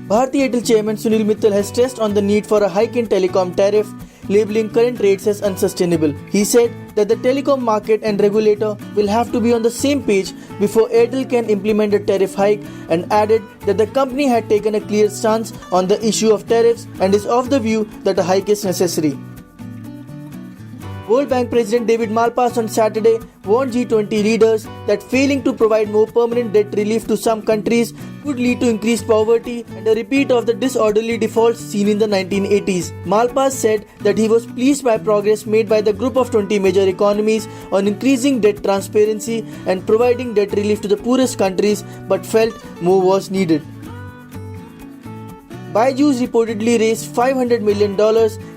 Bharti Airtel chairman Sunil Mittal has stressed on the need for a hike in telecom tariff, labeling current rates as unsustainable. He said that the telecom market and regulator will have to be on the same page before Airtel can implement a tariff hike, and added that the company had taken a clear stance on the issue of tariffs and is of the view that a hike is necessary. World Bank President David Malpass on Saturday warned G20 leaders that failing to provide more permanent debt relief to some countries could lead to increased poverty and a repeat of the disorderly defaults seen in the 1980s. Malpass said that he was pleased by progress made by the group of 20 major economies on increasing debt transparency and providing debt relief to the poorest countries, but felt more was needed. Byju's reportedly raised $500 million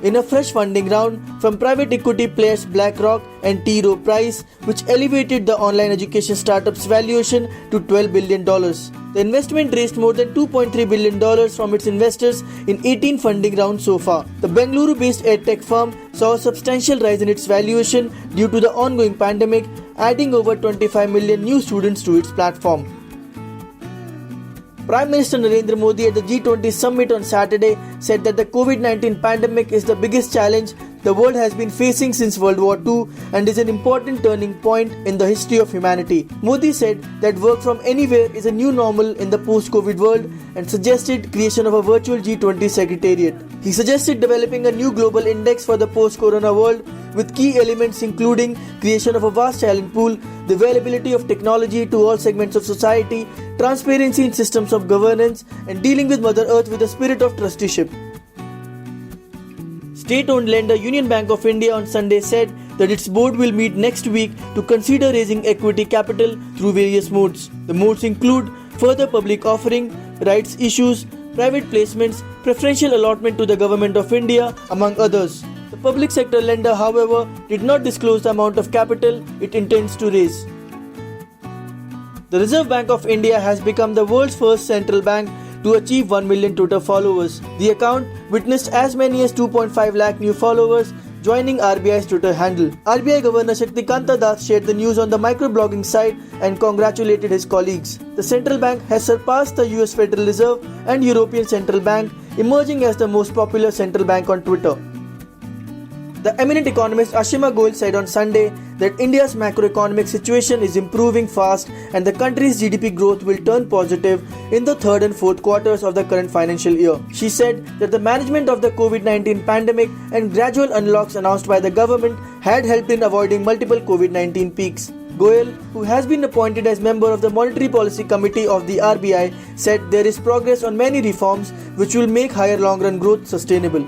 in a fresh funding round from private equity players BlackRock and T. Rowe Price, which elevated the online education startup's valuation to $12 billion. The investment raised more than $2.3 billion from its investors in 18 funding rounds so far. The Bengaluru-based edtech firm saw a substantial rise in its valuation due to the ongoing pandemic, adding over 25 million new students to its platform. Prime Minister Narendra Modi at the G20 summit on Saturday said that the COVID-19 pandemic is the biggest challenge the world has been facing since World War II and is an important turning point in the history of humanity. Modi said that work from anywhere is a new normal in the post-COVID world and suggested creation of a virtual G20 secretariat. He suggested developing a new global index for the post-corona world with key elements including creation of a vast talent pool, the availability of technology to all segments of society, transparency in systems of governance, and dealing with Mother Earth with a spirit of trusteeship. State-owned lender Union Bank of India on Sunday said that its board will meet next week to consider raising equity capital through various modes. The modes include further public offering, rights issues, private placements, preferential allotment to the Government of India, among others. The public sector lender, however, did not disclose the amount of capital it intends to raise. The Reserve Bank of India has become the world's first central bank to achieve 1 million Twitter followers. The account witnessed as many as 2.5 lakh new followers, joining RBI's Twitter handle. RBI Governor Shaktikanta Das shared the news on the microblogging site and congratulated his colleagues. The central bank has surpassed the US Federal Reserve and European Central Bank, emerging as the most popular central bank on Twitter. The eminent economist Ashima Goel said on Sunday that India's macroeconomic situation is improving fast and the country's GDP growth will turn positive in the third and fourth quarters of the current financial year. She said that the management of the COVID-19 pandemic and gradual unlocks announced by the government had helped in avoiding multiple COVID-19 peaks. Goel, who has been appointed as member of the Monetary Policy Committee of the RBI, said there is progress on many reforms which will make higher long-run growth sustainable.